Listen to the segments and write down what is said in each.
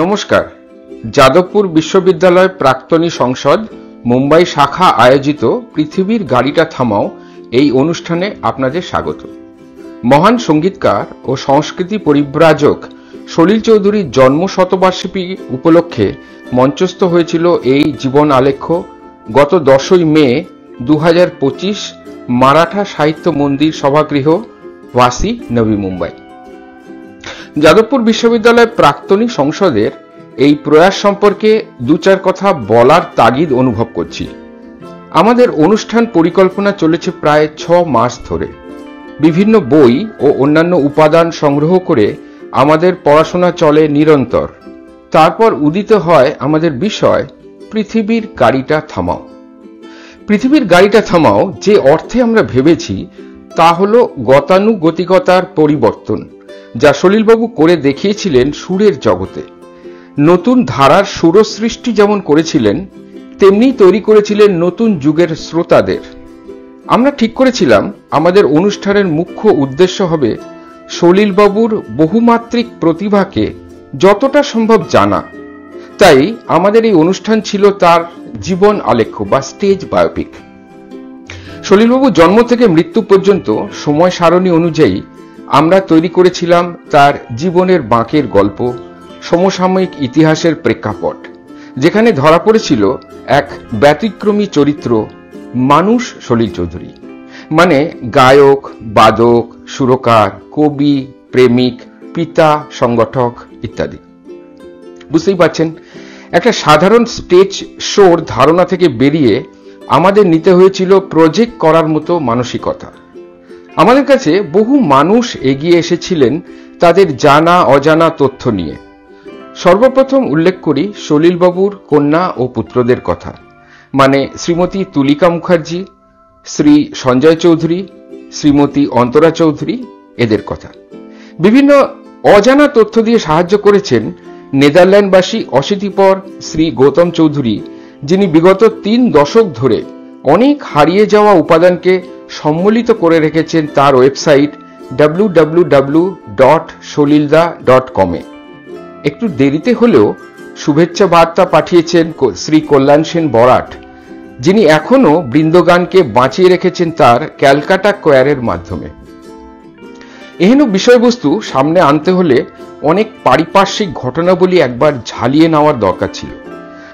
নমস্কার। যাদবপুর বিশ্ববিদ্যালয় প্রাক্তনী সংসদ মুম্বাই শাখা আয়োজিত পৃথিবীর গাড়িটা থামাও এই অনুষ্ঠানে আপনাদের স্বাগত। মহান সঙ্গীতকার ও সংস্কৃতি পরিব্রাজক সলিল চৌধুরীর জন্ম শতবার্ষিকী উপলক্ষে মঞ্চস্থ হয়েছিল এই জীবন আলেখ্য গত 10ই মে 2025 মারাঠা সাহিত্য মন্দির সভাগৃহ ওয়াসি নবী মুম্বাই। যাদবপুর বিশ্ববিদ্যালয় প্রাক্তনী সংসদের এই প্রয়াস সম্পর্কে দু চার কথা বলার তাগিদ অনুভব করছি। আমাদের অনুষ্ঠান পরিকল্পনা চলেছে প্রায় 6 মাস ধরে। বিভিন্ন বই ও অন্যান্য উপাদান সংগ্রহ করে আমাদের পড়াশোনা চলে নিরন্তর। তারপর উদিত হয় আমাদের বিষয় পৃথিবীর গাড়িটা থামাও। পৃথিবীর গাড়িটা থামাও যে অর্থে আমরা ভেবেছি তা হল গতানুগতিকতার পরিবর্তন, যা সলিলবাবু করে দেখিয়েছিলেন সুরের জগতে। নতুন ধারার সুরসৃষ্টি যেমন করেছিলেন, তেমনি তৈরি করেছিলেন নতুন যুগের শ্রোতাদের। আমরা ঠিক করেছিলাম আমাদের অনুষ্ঠানের মুখ্য উদ্দেশ্য হবে সলিলবাবুর বহুমাত্রিক প্রতিভাকে যতটা সম্ভব জানা। তাই আমাদের এই অনুষ্ঠান ছিল তার জীবন আলেখ্য বা স্টেজ বায়োপিক। সলিলবাবুর জন্ম থেকে মৃত্যু পর্যন্ত সময় সারণী অনুযায়ী আমরা তৈরি করেছিলাম তার জীবনের বাঁকের গল্প, সমসাময়িক ইতিহাসের প্রেক্ষাপট, যেখানে ধরা পড়েছিল এক ব্যতিক্রমী চরিত্র মানুষ সলিল চৌধুরী, মানে গায়ক, বাদক, সুরকার, কবি, প্রেমিক, পিতা, সংগঠক ইত্যাদি। বুঝতেই পারছেন, একটা সাধারণ স্টেজ শোর ধারণা থেকে বেরিয়ে আমাদের নিতে হয়েছিল প্রজেক্ট করার মতো মানসিকতা। আমাদের কাছে বহু মানুষ এগিয়ে এসেছিলেন তাদের জানা অজানা তথ্য নিয়ে। সর্বপ্রথম উল্লেখ করি সলিলবাবুর কন্যা ও পুত্রদের কথা, মানে শ্রীমতী তুলিকা মুখার্জি, শ্রী সঞ্জয় চৌধুরী, শ্রীমতী অন্তরা চৌধুরী, এদের কথা। বিভিন্ন অজানা তথ্য দিয়ে সাহায্য করেছেন নেদারল্যান্ডবাসী অশীতিপর শ্রী গৌতম চৌধুরী, যিনি বিগত 3 দশক ধরে অনেক হারিয়ে যাওয়া উপাদানকে সম্মিলিত করে রেখেছেন তার ওয়েবসাইট www.solilda.com এ। একটু দেরিতে হলেও শুভেচ্ছা বার্তা পাঠিয়েছেন শ্রী কল্যাণ সেন বরাট, যিনি এখনো বৃন্দগানকে বাঁচিয়ে রেখেছেন তার ক্যালকাটা কোয়ারের মাধ্যমে। এহেন বিষয়বস্তু সামনে আনতে হলে অনেক পারিপার্শ্বিক ঘটনাবলী একবার ঝালিয়ে নেওয়ার দরকার ছিল।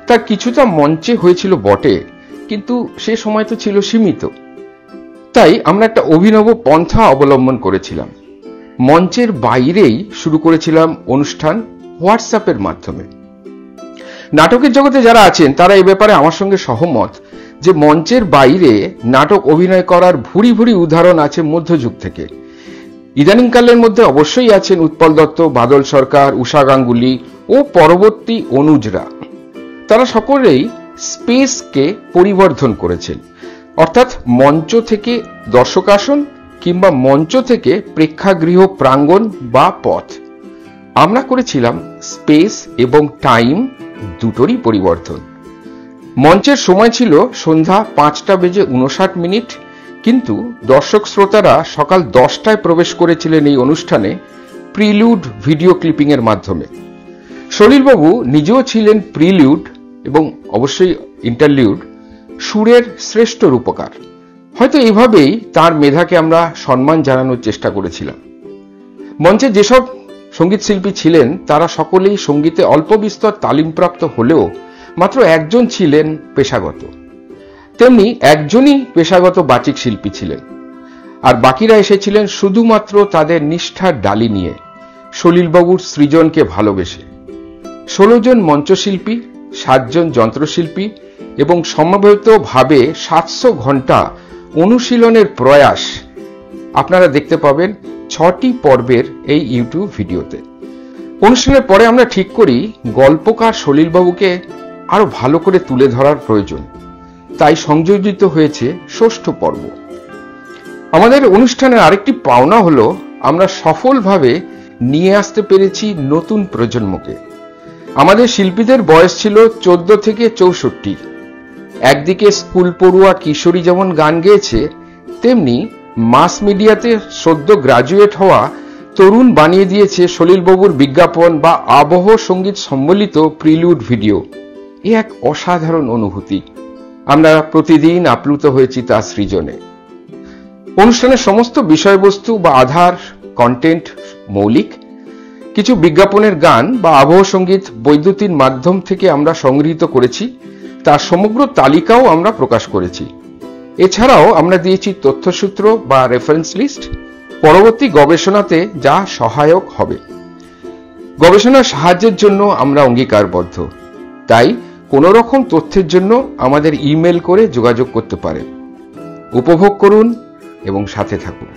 তার কিছুটা মঞ্চে হয়েছিল বটে, কিন্তু সে সময় তো ছিল সীমিত। তাই আমরা একটা অভিনব পন্থা অবলম্বন করেছিলাম। মঞ্চের বাইরেই শুরু করেছিলাম অনুষ্ঠান হোয়াটসঅ্যাপের মাধ্যমে। নাটকের জগতে যারা আছেন তারা এই ব্যাপারে আমার সঙ্গে সহমত যে মঞ্চের বাইরে নাটক অভিনয় করার ভুরি ভুরি উদাহরণ আছে মধ্যযুগ থেকে। ইদানিংকালের মধ্যে অবশ্যই আছেন উৎপল দত্ত, বাদল সরকার, উষা গাঙ্গুলি ও পরবর্তী অনুজরা। তারা সকলেই স্পেসকে পরিবর্ধন করেছেন, অর্থাৎ মঞ্চ থেকে দর্শকাসন কিংবা মঞ্চ থেকে প্রেক্ষাগৃহ প্রাঙ্গণ বা পথ। আমরা করেছিলাম স্পেস এবং টাইম দুটোরই পরিবর্তন। মঞ্চের সময় ছিল সন্ধ্যা 5:59, কিন্তু দর্শক শ্রোতারা সকাল 10টায় প্রবেশ করেছিলেন এই অনুষ্ঠানে প্রিলিউড ভিডিও ক্লিপিং এর মাধ্যমে। সলিলবাবু নিজেও ছিলেন প্রিলিউড এবং অবশ্যই ইন্টারলিউড সুরের শ্রেষ্ঠ রূপকার। হয়তো এইভাবেই তার মেধাকে আমরা সম্মান জানানোর চেষ্টা করেছিলাম। মঞ্চে যেসব সঙ্গীত শিল্পী ছিলেন তারা সকলেই সঙ্গীতে অল্প বিস্তর তালিমপ্রাপ্ত হলেও মাত্র একজন ছিলেন পেশাগত, তেমনি একজনই পেশাগত বাচিক শিল্পী ছিলেন, আর বাকিরা এসেছিলেন শুধুমাত্র তাদের নিষ্ঠার ডালি নিয়ে, সলিলবাবুর সৃজনকে ভালোবেসে। 16 জন মঞ্চশিল্পী, 7 জন যন্ত্রশিল্পী এবং সমবেতভাবে 700 ঘন্টা অনুশীলনের প্রয়াস আপনারা দেখতে পাবেন 6টি পর্বের এই ইউটিউব ভিডিওতে। অনুষ্ঠানের পরে আমরা ঠিক করি গল্পকার সলিলবাবুকে আরো ভালো করে তুলে ধরার প্রয়োজন, তাই সংযোজিত হয়েছে 6ষ্ঠ পর্ব। আমাদের অনুষ্ঠানের আরেকটি পাওনা হলো আমরা সফলভাবে নিয়ে আসতে পেরেছি নতুন প্রজন্মকে। আমাদের শিল্পীদের বয়স ছিল 14 থেকে 64। একদিকে স্কুল পড়ুয়া কিশোরী যেমন গান গেয়েছে, তেমনি মাস মিডিয়াতে সদ্য গ্রাজুয়েট হওয়া তরুণ বানিয়ে দিয়েছে সলিলবাবুর বিজ্ঞাপন বা আবহ সঙ্গীত সম্বলিত প্রিলুড ভিডিও। এ এক অসাধারণ অনুভূতি। আমরা প্রতিদিন আপ্লুত হয়েছি তার সৃজনে। অনুষ্ঠানের সমস্ত বিষয়বস্তু বা আধার কন্টেন্ট মৌলিক। কিছু বিজ্ঞাপনের গান বা আবহ সঙ্গীত বৈদ্যুতিন মাধ্যম থেকে আমরা সংগৃহীত করেছি, তার সমগ্র তালিকাও আমরা প্রকাশ করেছি। এছাড়াও আমরা দিয়েছি তথ্যসূত্র বা রেফারেন্স লিস্ট, পরবর্তী গবেষণাতে যা সহায়ক হবে। গবেষণার সাহায্যের জন্য আমরা অঙ্গীকারবদ্ধ, তাই কোনো রকম তথ্যের জন্য আমাদের ইমেল করে যোগাযোগ করতে পারেন। উপভোগ করুন এবং সাথে থাকুন।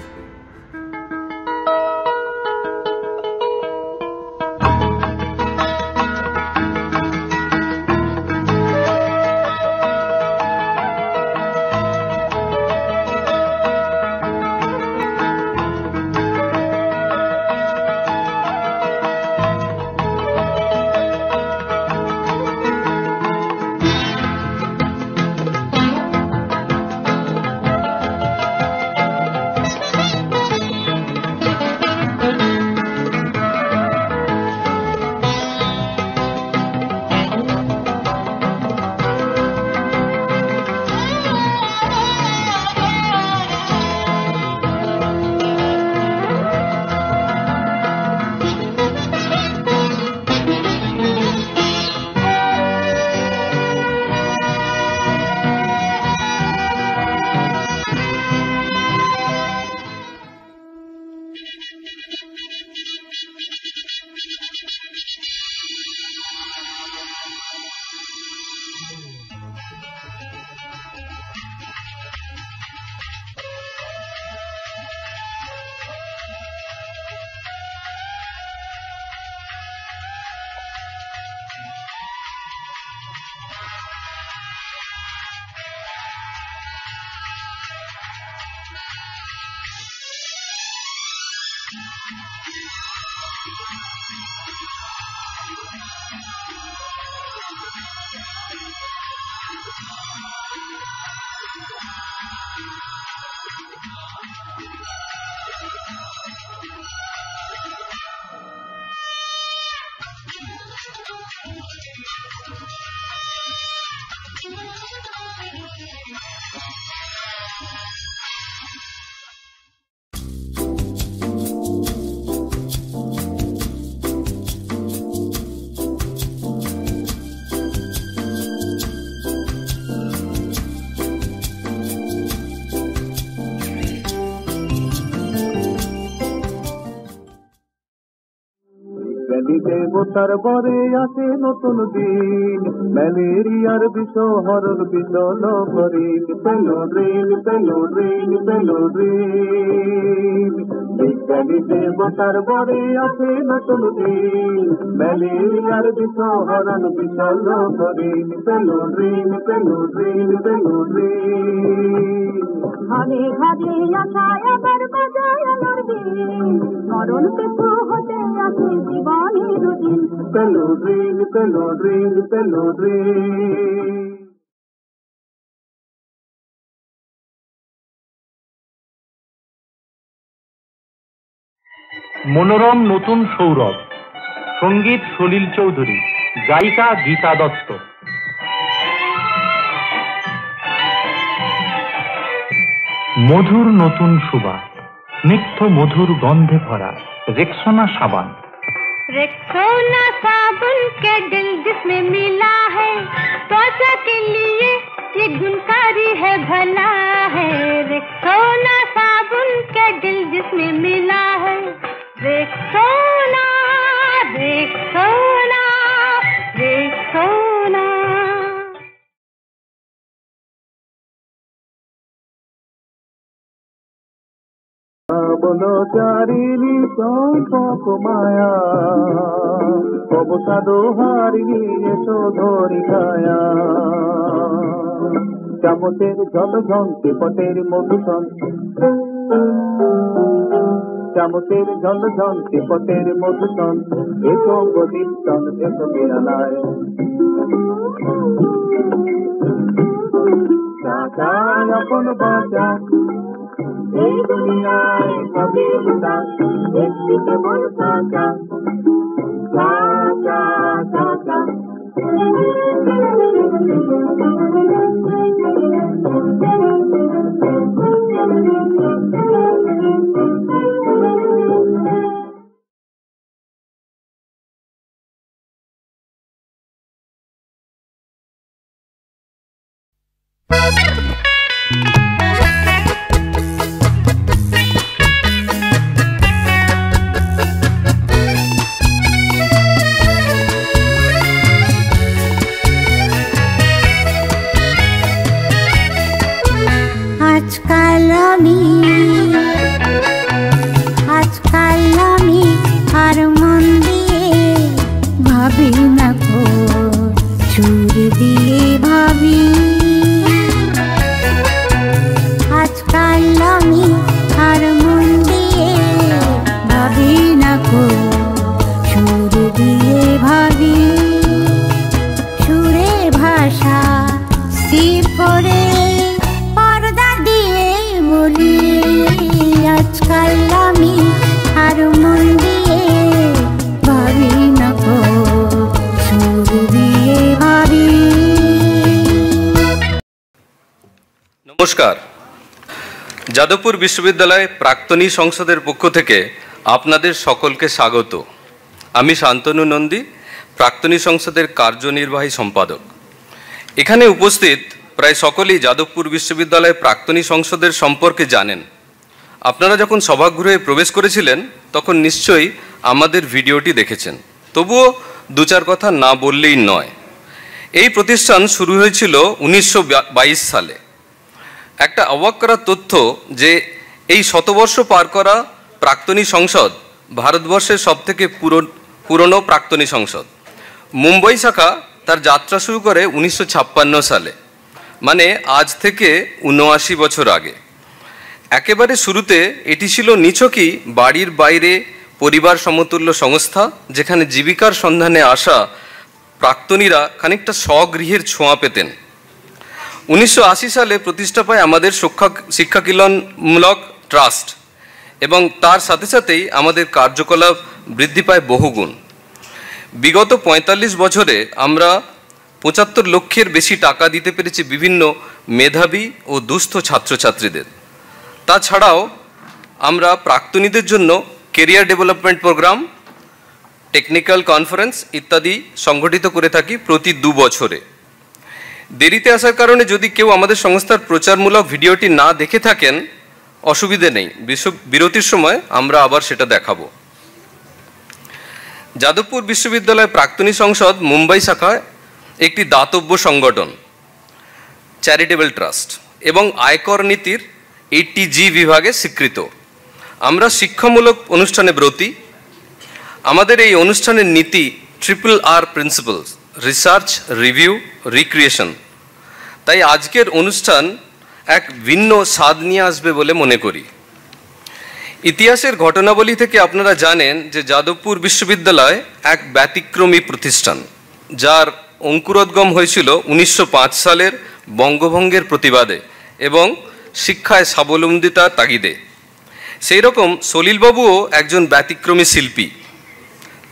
দেবতার বরে আসে নতুন দিন, ম্যালেরিয়ার বিষ হরণ বিচল করিন, পেলো ঋণ পেলো ঋণ পেলো ঋণ। বিজ্ঞানী দেবতার বরে আসে নতুন দিন, ম্যালেরিয়ার বিষ হরণ বিচল করিন, পেলো ঋণ পেলো ঋণ পেলো ঋণ। ঘরে ঘরে আশায় আবার বাজায় আলোর দিন, মরণ পিছু হতে আসে জীবনের দিন, পেলো ঋণ পেলো ঋণ পেলো ঋণ। মনোরম নতুন সৌরভ, সঙ্গীত সলিল চৌধুরী, গায়িকা গীতা দত্ত। মধুর নতুন সুবাস, নিত্য মধুর গন্ধে ভরা রেক্সোনা সাবান। रेक्सोना साबुन के दिल जिसमें मिला है, त्वचा के लिए ये गुणकारी है भला है। रेक्सोना साबुन के दिल जिसमें मिला है, रेक्सोना रेक्सोना रेक्सोना। বনচারিণী সংখ্যক মায়া, অবসাদ হারিণী এসো ধরি ছায়া। চামচের জল ঝন্তে পটের মধুসন, চামচের জল ঝন্তে পটের মধুসন, এসো গদিস্তন এসো বিড়ালায়। চাচায় আপন বাঁচা এই দুনিয়ায় সবই গোটা একটি কেবল চাচা চাচা চাচা আজকাল আমি আর মন দিয়ে ভাবি না কো সুর দিয়ে ভাবি আজকাল আমি আর মন দিয়ে ভাবি না কো সুর দিয়ে ভাবি সুরের ভাষা স্থির করে আজকাল আমি আর মন দিয়ে ভাবি না গো সুর দিয়ে ভাবি। নমস্কার, যাদবপুর বিশ্ববিদ্যালয় প্রাক্তনী সংসদের পক্ষ থেকে আপনাদের সকলকে স্বাগত। আমি শান্তনু নন্দী, প্রাক্তনী সংসদের কার্যনির্বাহী সম্পাদক। এখানে উপস্থিত প্রায় সকলেই যাদবপুর বিশ্ববিদ্যালয় প্রাক্তনী সংসদের সম্পর্কে জানেন। আপনারা যখন সভাগৃহে প্রবেশ করেছিলেন তখন নিশ্চয়ই আমাদের ভিডিওটি দেখেছেন, তবুও দু চার কথা না বললেই নয়। এই প্রতিষ্ঠান শুরু হয়েছিল 1922 সালে। একটা অবাক করার তথ্য যে এই শতবর্ষ পার করা প্রাক্তনী সংসদ ভারতবর্ষের সবথেকে পুরনো প্রাক্তনী সংসদ। মুম্বাই শাখা তার যাত্রা শুরু করে 1956 সালে, মানে আজ থেকে 79 বছর আগে। একেবারে শুরুতে এটি ছিল নিছকই বাড়ির বাইরে পরিবার সমতুল্য সংস্থা, যেখানে জীবিকার সন্ধানে আসা প্রাক্তনীরা খানিকটা স্বগৃহের ছোঁয়া পেতেন। 1980 সালে প্রতিষ্ঠা পায় আমাদের শিক্ষাকিলনমূলক ট্রাস্ট, এবং তার সাথে সাথেই আমাদের কার্যকলাপ বৃদ্ধি পায় বহুগুণ। বিগত 45 বছরে আমরা 75 লক্ষের বেশি টাকা দিতে পেরেছি বিভিন্ন মেধাবী ও দুস্থ ছাত্রছাত্রীদের। তাছাড়াও আমরা প্রাক্তনীদের জন্য career development program, technical conference ইত্যাদি সংগঠিত করে থাকি প্রতি 2 বছরে। দেরিতে আসার কারণে যদি কেউ আমাদের সংস্থার প্রচারমূলক ভিডিওটি না দেখে থাকেন, অসুবিধে নেই, বিরতির সময় আমরা আবার সেটা দেখাবো। যাদবপুর বিশ্ববিদ্যালয় প্রাক্তনী সংসদ মুম্বাই শাখায় একটি দাতব্য সংগঠন, চ্যারিটেবল ট্রাস্ট, এবং আয়কর নীতির 80G বিভাগে স্বীকৃত। আমরা শিক্ষামূলক অনুষ্ঠানে ব্রতী। আমাদের এই অনুষ্ঠানের নীতি RRR principles, research, review, recreation. তাই আজকের অনুষ্ঠান এক ভিন্ন স্বাদ নিয়ে আসবে বলে মনে করি। ইতিহাসের ঘটনাবলী থেকে আপনারা জানেন যে যাদবপুর বিশ্ববিদ্যালয় এক ব্যতিক্রমী প্রতিষ্ঠান, যার অঙ্কুরোদ্গম হয়েছিল 1905 সালের বঙ্গভঙ্গের প্রতিবাদে এবং শিক্ষায় স্বাবলম্বিতার তাগিদে। সেই রকম সলিলবাবুও একজন ব্যতিক্রমী শিল্পী।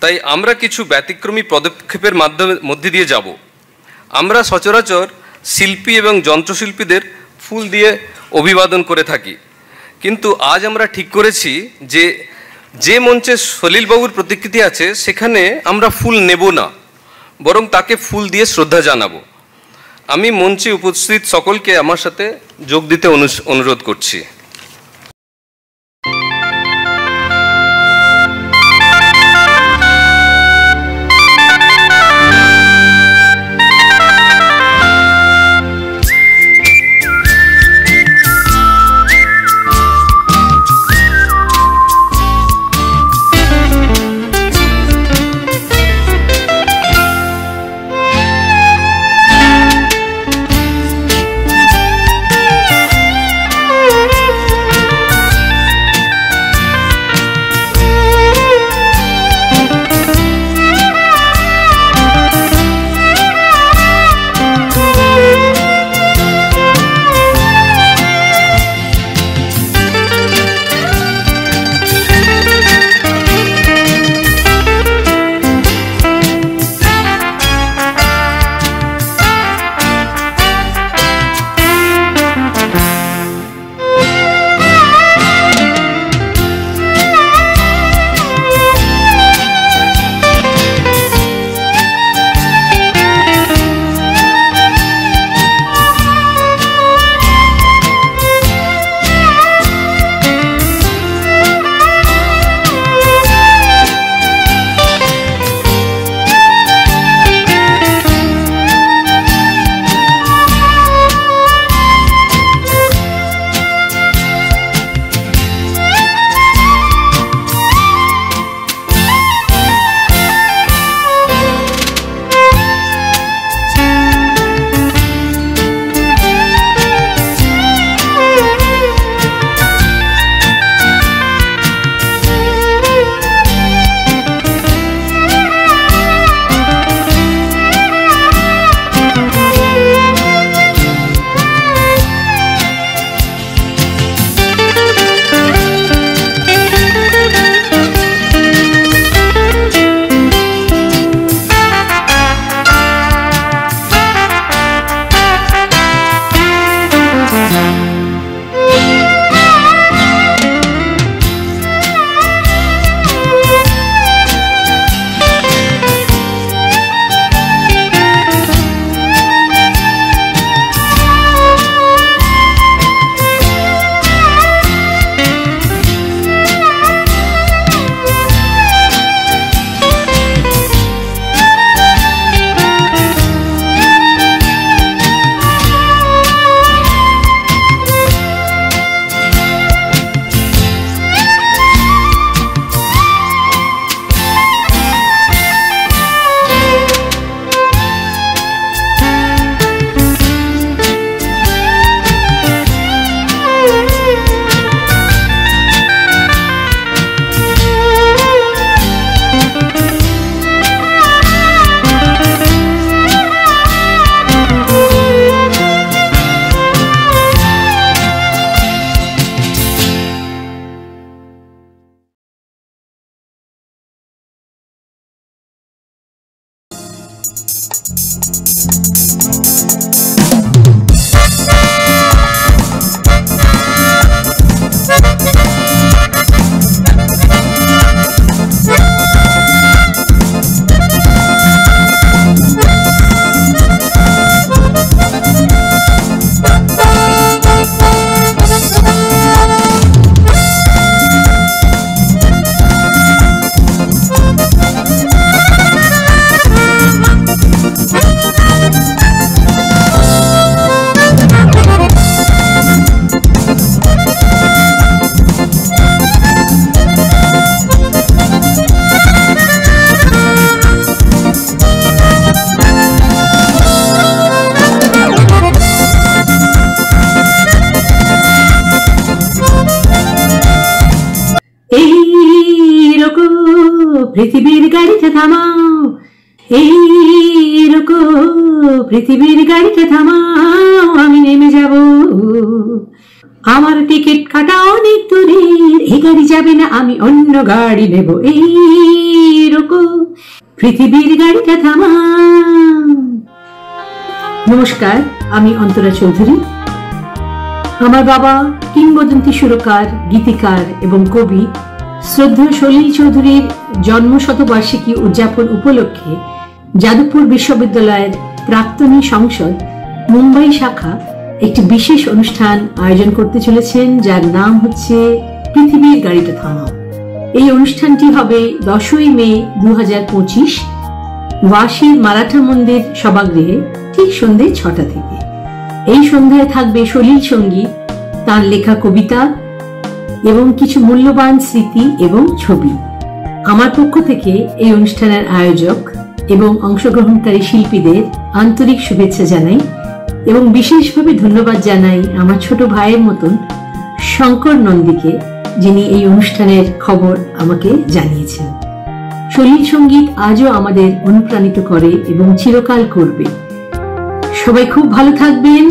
তাই আমরা কিছু ব্যতিক্রমী পদক্ষেপের মধ্যে দিয়ে যাব। আমরা সচরাচর শিল্পী এবং যন্ত্রশিল্পীদের ফুল দিয়ে অভিবাদন করে থাকি, কিন্তু আজ আমরা ঠিক করেছি যে মঞ্চে সলিলবাবুর প্রতিকৃতি আছে সেখানে আমরা ফুল নেব না, বরং তাকে ফুল দিয়ে শ্রদ্ধা জানাবো। আমি মঞ্চে উপস্থিত সকলকে আমার সাথে যোগ দিতে অনুরোধ করছি। পৃথিবীর গাড়িটা থামাও, এই রুকো পৃথিবীর গাড়িটা থামাও, আমি নেমে যাব। আমার টিকিট কাটা অনেক দূরের, এই গাড়ি যাবে না, আমি অন্য গাড়ি নেব। এই রুকো পৃথিবীর গাড়িটা থামাও। নমস্কার, আমি অন্তরা চৌধুরী। আমার বাবা কিংবদন্তি সুরকার, গীতিকার এবং কবি শ্রদ্ধেয় সলিল চৌধুরীর জন্মশতবার্ষিকী উদযাপন উপলক্ষে যাদবপুর বিশ্ববিদ্যালয়ের প্রাক্তনী সংসদ মুম্বাই শাখা একটি বিশেষ অনুষ্ঠান আয়োজন করতে চলেছেন, যার নাম হচ্ছে পৃথিবীর গাড়িটা থামাও। এই অনুষ্ঠানটি হবে 10ই মে 2025 ওয়াশির মারাঠা মন্দির সভাগৃহে ঠিক সন্ধ্যে 6টা থেকে। এই সন্ধ্যায় থাকবে সলিল সঙ্গীত, তার লেখা কবিতা এবং কিছু মূল্যবান স্মৃতি এবং ছবি। আমার পক্ষ থেকে এই অনুষ্ঠানের আয়োজক এবং অংশগ্রহণকারী শিল্পীদের আন্তরিক শুভেচ্ছা জানাই এবং বিশেষভাবে ধন্যবাদ জানাই আমার ছোট ভাইয়ের মতন শঙ্কর নন্দীকে, যিনি এই অনুষ্ঠানের খবর আমাকে জানিয়েছেন। সলিল সঙ্গীত আজও আমাদের অনুপ্রাণিত করে এবং চিরকাল করবে। সবাই খুব ভালো থাকবেন।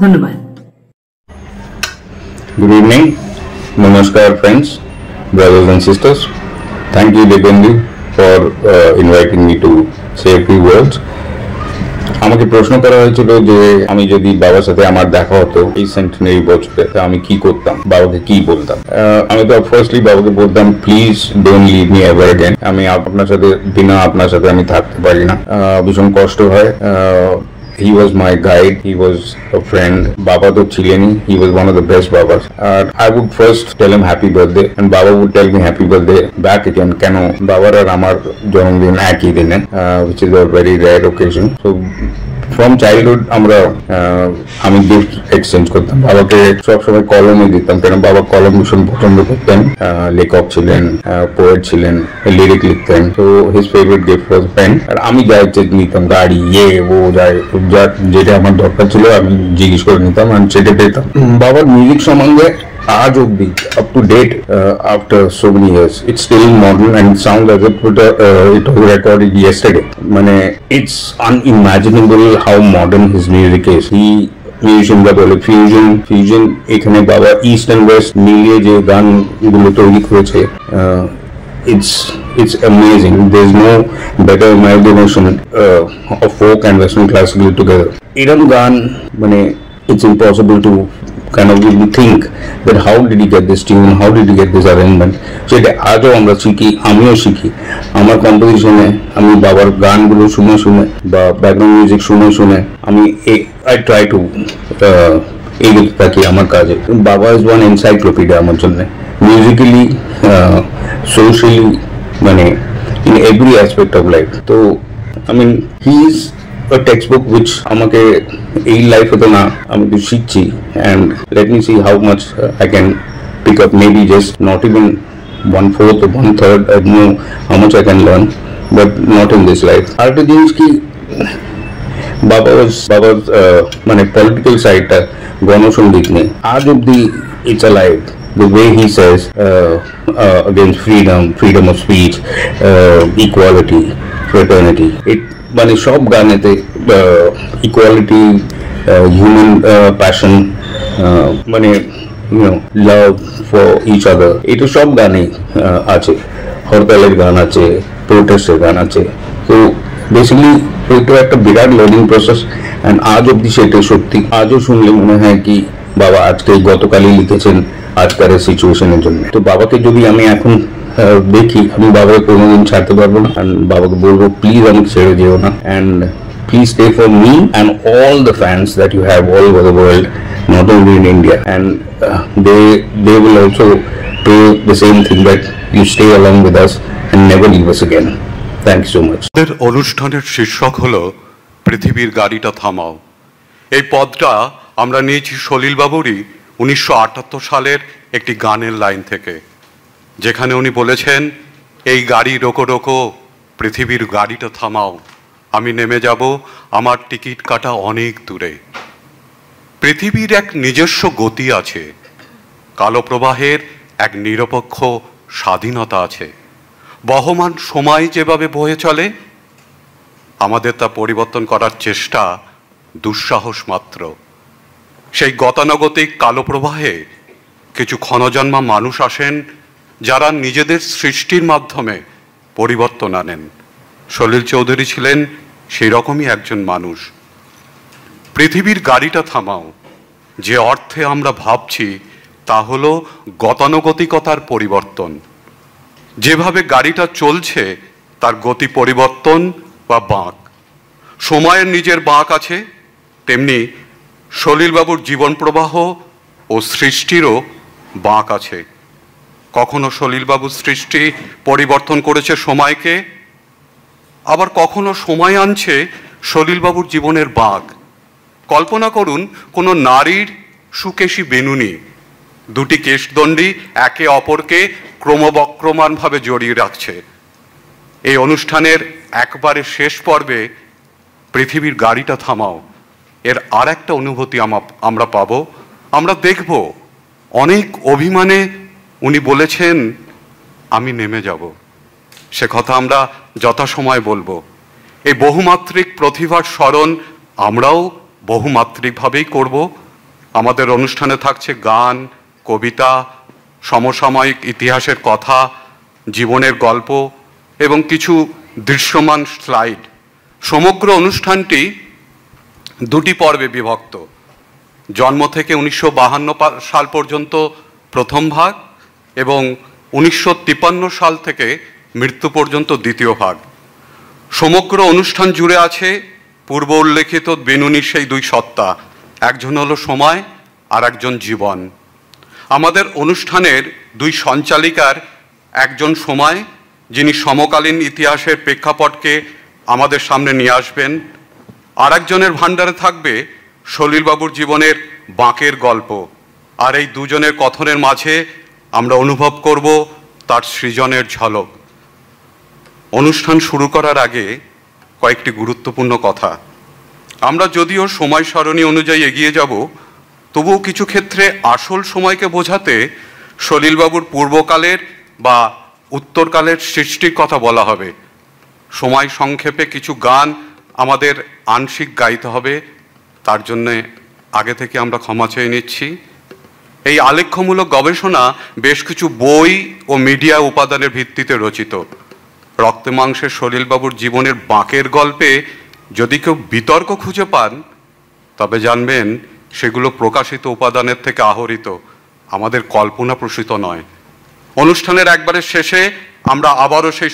ধন্যবাদ। Good evening. Namaskar friends, brothers and sisters. Thank you Debendu for inviting me to say a few words. আমাকে প্রশ্ন করা হয়েছিল যে আমি যদি বাবার সাথে আমার দেখা হতো এই সেন্টিনারি বছরে, আমি কি করতাম, বাবাকে কি বলতাম। আমি তো ফার্স্টলি বাবাকে বলতাম, please don't leave me ever again. আমি আপনার সাথে বিনা আপনার সাথে আমি থাকতে পারি না, ভীষণ কষ্ট হয়। He was my guide, he was a friend. Baba to chileni, he was one of the best babas. I would first tell him happy birthday and Baba would tell me happy birthday back again. Keno Baba ar amar janmdin ekই দিনে, which is a very rare occasion. So from childhood আমরা আমি gift exchange করতাম। বাবাকে সবসময় কলমই দিতাম, কেন বাবা কলম ভীষণ পছন্দ করতেন। লেখক ছিলেন, পোয়েট ছিলেন, লিরিক লিখতেন। তো his favourite gift was pen. আর আমি যা ইচ্ছে নিতাম, গাড়ি ও যেটা আমার দরকার ছিল আমি জিজ্ঞেস করে নিতাম, আমি সেটা পেতাম। বাবার মিউজিক সম্বন্ধে আজ অব্দি up to date after so many years it's still modern and sounds as if it was recorded yesterday. মানে it's unimaginable how modern his music is. He মিউজিশিয়ানরা বলে ফিউশন এখানে বাবা ইস্ট অ্যান্ড ওয়েস্ট মিলিয়ে যে গানগুলো তৈরি করেছে, it's amazing. There's no better amalgamation of folk and western classical together. এরকম গান মানে it's impossible to kind of really think that how did he get this tune, how did he get this arrangement. সেটা আজও আমরা শিখি, আমিও শিখি। আমার কম্পোজিশনে আমি বাবার গানগুলো শুনে বা ব্যাকগ্রাউন্ড মিউজিক শুনে আমি I try to এগোতে থাকি আমার কাজে। বাবা ইজ ওয়ান এনসাইক্লোপিডিয়া আমার জন্য, মিউজিক্যালি, সোশ্যালি, মানে in every aspect of life. তো I mean he is a textbook which আমাকে এই লাইফে তো না, আমি তো শিখছি, and let me see how much I can pick up, maybe just not even 1/4 or 1/3. I don't know how much I can learn, but not in this life. আরেকটা জিনিস কি, বাবার মানে পলিটিক্যাল সাইডটা গণসংগীত নিয়ে আজ অব্দি it's alive. The way he says against freedom of speech, equality, fraternity, it মানে সব গানেতে ইকুয়ালিটি, হিউম্যান প্যাশন, মানে লাভ ফর ইচ আদার, এটা সব গানে আছে। হরতালের গান আছে, প্রোটেস্টের গান আছে। তো বেসিক্যালি এটা একটা বিরাট লার্নিং প্রসেস, অ্যান্ড আজ অব্দি সেটা সত্যি। আজও শুনলে মনে হয় কি বাবা আজকে গতকালই লিখেছেন আজকার সিচুয়েশনের জন্য। তো বাবাকে যদি আমি এখন দেখি, আমি বাবাকে কোনোদিন ছাড়তে পারবো না, and বাবাকে বলবো প্লিজ আমাকে ছেড়ে যেও না, and please stay for me and all the fans that you have all over the world, not only in India, and they will also pray the same thing, that you stay along with us and never leave us again. Thank you so much. আমাদের অনুষ্ঠানের শীর্ষক হলো পৃথিবীর গাড়িটা থামাও। এই পদটা আমরা নিয়েছি সলিল বাবুরই 1978 সালের একটি গানের লাইন থেকে, যেখানে উনি বলেছেন, এই গাড়ি রোকো রোকো পৃথিবীর গাড়িটা থামাও, আমি নেমে যাব, আমার টিকিট কাটা অনেক দূরে। পৃথিবীর এক নিজস্ব গতি আছে, কালো প্রবাহের এক নিরপেক্ষ স্বাধীনতা আছে, বহমান সময় যেভাবে বয়ে চলে, আমাদের তা পরিবর্তন করার চেষ্টা দুঃসাহস মাত্র। সেই গতানুগতিক কালো প্রবাহে কিছু ক্ষণজন্মা মানুষ আসেন, যারা নিজেদের সৃষ্টির মাধ্যমে পরিবর্তন আনেন। সলিল চৌধুরী ছিলেন সেই রকমই একজন মানুষ। পৃথিবীর গাড়িটা থামাও যে অর্থে আমরা ভাবছি তা হলো গতানুগতিকতার পরিবর্তন। যেভাবে গাড়িটা চলছে তার গতি পরিবর্তন বা বাঁক। সময়ের নিজের বাঁক আছে, তেমনি সলিলবাবুর জীবন প্রবাহ ও সৃষ্টিরও বাঁক আছে। কখনো সলিলবাবুর সৃষ্টি পরিবর্তন করেছে সময়কে, আবার কখনো সময় আনছে সলিলবাবুর জীবনের বাঁক। কল্পনা করুন কোনো নারীর সুকেশী বেনুনি, দুটি কেশদণ্ডী একে অপরকে ক্রমবক্রমানভাবে জড়িয়ে রাখছে। এই অনুষ্ঠানের একবারে শেষ পর্বে পৃথিবীর গাড়িটা থামাও এর আর একটা অনুভূতি আমরা পাব। আমরা দেখব অনেক অভিমানে উনি বলেছেন আমি নেমে যাব। সে কথা আমরা যথাসময় বলবো। এই বহুমাত্রিক প্রতিভার স্মরণ আমরাও বহুমাত্রিকভাবেই করব। আমাদের অনুষ্ঠানে থাকছে গান, কবিতা, সমসাময়িক ইতিহাসের কথা, জীবনের গল্প এবং কিছু দৃশ্যমান স্লাইড। সমগ্র অনুষ্ঠানটি দুটি পর্বে বিভক্ত। জন্ম থেকে 1952 সাল পর্যন্ত প্রথম ভাগ এবং 1953 সাল থেকে মৃত্যু পর্যন্ত দ্বিতীয় ভাগ। সমগ্র অনুষ্ঠান জুড়ে আছে পূর্ব উল্লেখিত বেনুনির সেই দুই সত্তা, একজন হলো সময় আর একজন জীবন। আমাদের অনুষ্ঠানের দুই সঞ্চালিকার একজন সময়, যিনি সমকালীন ইতিহাসের প্রেক্ষাপটকে আমাদের সামনে নিয়ে আসবেন, আর একজনের ভাণ্ডারে থাকবে সলিলবাবুর জীবনের বাঁকের গল্প। আর এই দুজনের কথনের মাঝে আমরা অনুভব করব তার সৃজনের ঝলক। অনুষ্ঠান শুরু করার আগে কয়েকটি গুরুত্বপূর্ণ কথা। আমরা যদিও সময় সারণী অনুযায়ী এগিয়ে যাব, তবুও কিছু ক্ষেত্রে আসল সময়কে বোঝাতে সলিলবাবুর পূর্বকালের বা উত্তরকালের সৃষ্টির কথা বলা হবে। সময় সংক্ষেপে কিছু গান আমাদের আংশিক গাইতে হবে, তার জন্যে আগে থেকে আমরা ক্ষমা চেয়ে নিচ্ছি। এই আলেখ্যমূলক গবেষণা বেশ কিছু বই ও মিডিয়া উপাদানের ভিত্তিতে রচিত। রক্তে মাংসের সলিলবাবুর জীবনের বাঁকের গল্পে যদি কেউ বিতর্ক খুঁজে পান, তবে জানবেন সেগুলো প্রকাশিত উপাদানের থেকে আহরিত, আমাদের কল্পনা প্রসূত নয়। অনুষ্ঠানের একবারের শেষে আমরা আবারও সেই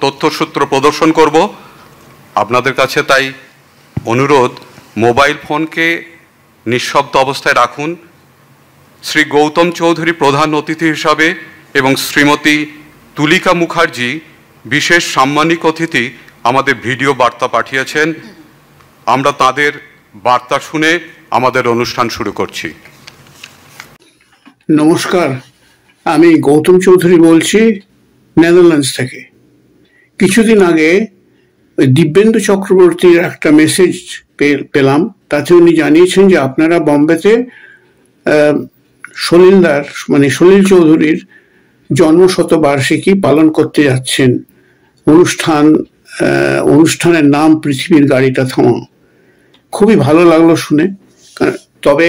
তথ্যসূত্র প্রদর্শন করব। আপনাদের কাছে তাই অনুরোধ, মোবাইল ফোনকে নিঃশব্দ অবস্থায় রাখুন। শ্রী গৌতম চৌধুরী প্রধান অতিথি হিসাবে এবং শ্রীমতী তুলিকা মুখার্জি বিশেষ সাম্মানিক অতিথি আমাদের ভিডিও বার্তা পাঠিয়েছেন। আমরা তাদের বার্তা শুনে আমাদের অনুষ্ঠান শুরু করছি। নমস্কার, আমি গৌতম চৌধুরী বলছি নেদারল্যান্ডস থেকে। কিছুদিন আগে দিব্যেন্দু চক্রবর্তীর একটা মেসেজ পেলাম। তাতে উনি জানিয়েছেন যে আপনারা বম্বেতে সলিলদার মানে সলিল চৌধুরীর জন্মশতবার্ষিকী পালন করতে যাচ্ছেন। অনুষ্ঠানের নাম পৃথিবীর গাড়িটা থামাও। খুবই ভালো লাগলো শুনে। তবে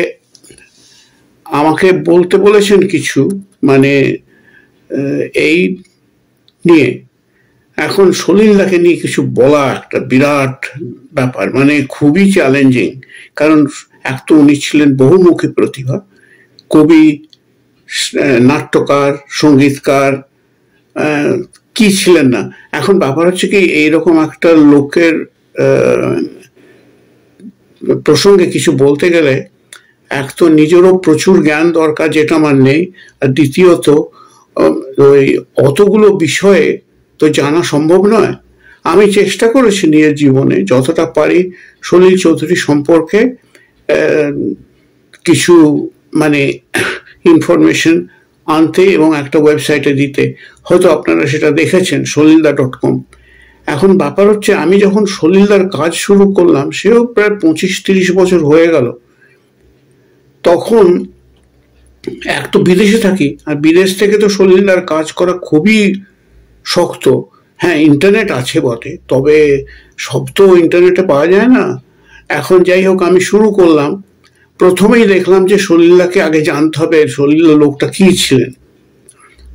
আমাকে বলতে বলেছেন কিছু, মানে এই নিয়ে এখন সলিলদাকে নিয়ে কিছু বলা একটা বিরাট ব্যাপার, মানে খুবই চ্যালেঞ্জিং। কারণ এক তো উনি ছিলেন বহুমুখী প্রতিভা, কবি, নাট্যকার, সঙ্গীতকার, কি ছিলেন না। এখন ব্যাপার হচ্ছে কি, এইরকম একটা লোকের প্রসঙ্গে কিছু বলতে গেলে এক তো নিজেরও প্রচুর জ্ঞান দরকার, যেটা আমার নেই, আর দ্বিতীয়ত ওই অতগুলো বিষয়ে তো জানা সম্ভব নয়। আমি চেষ্টা করেছি নিজের জীবনে যতটা পারি সলিল চৌধুরী সম্পর্কে কিছু মানে ইনফরমেশন আনতে এবং একটা ওয়েবসাইটে দিতে। হয়তো আপনারা সেটা দেখেছেন, solilda.com। এখন ব্যাপার হচ্ছে, আমি যখন সলিলদার কাজ শুরু করলাম, সেও প্রায় 25-30 বছর হয়ে গেল। তখন এক তো বিদেশে থাকি, আর বিদেশ থেকে তো সলিলদার কাজ করা খুবই শক্ত। হ্যাঁ, ইন্টারনেট আছে বটে, তবে সব তো ইন্টারনেটে পাওয়া যায় না। এখন যাই হোক, আমি শুরু করলাম। প্রথমেই দেখলাম যে সলিলদাকে আগে জানতে হবে সলিলদা লোকটা কি ছিলেন।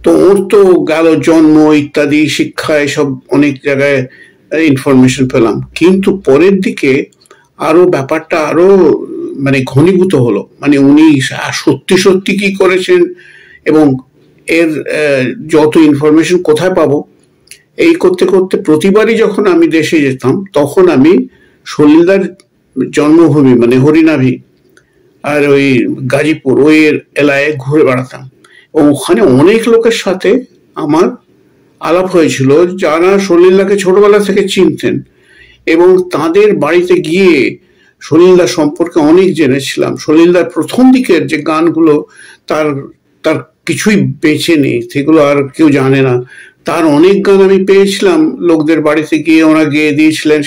তো ওর তো গেল জন্ম ইত্যাদি, শিক্ষা, এসব অনেক জায়গায় ইনফরমেশন পেলাম, কিন্তু পরের দিকে আরো ব্যাপারটা আরো মানে ঘনীভূত হলো। মানে উনি সত্যি সত্যি কি করেছেন এবং এর যত ইনফরমেশন কোথায় পাবো, এই করতে করতে প্রতিবারই যখন আমি দেশে যেতাম তখন আমি সলিলদার জন্মভূমি মানে হরিনাভি আর ওই গাজীপুর ওই এলাকায় ঘুরে বেড়াতাম, এবং ওখানে অনেক লোকের সাথে আমার আলাপ হয়েছিল যারা সলিলদাকে ছোটবেলা থেকে চিনতেন, এবং তাদের বাড়িতে গিয়ে সলিলদার সম্পর্কে অনেক জেনেছিলাম। সলিলদার প্রথম দিকের যে গানগুলো তার তার কিছুই বেঁচে নেই, সেগুলো আর কেউ জানে না। তার অনেক গান আমি পেয়েছিলাম লোকদের বাড়িতে গিয়ে, ওরা গেয়ে দিয়েছিলেন,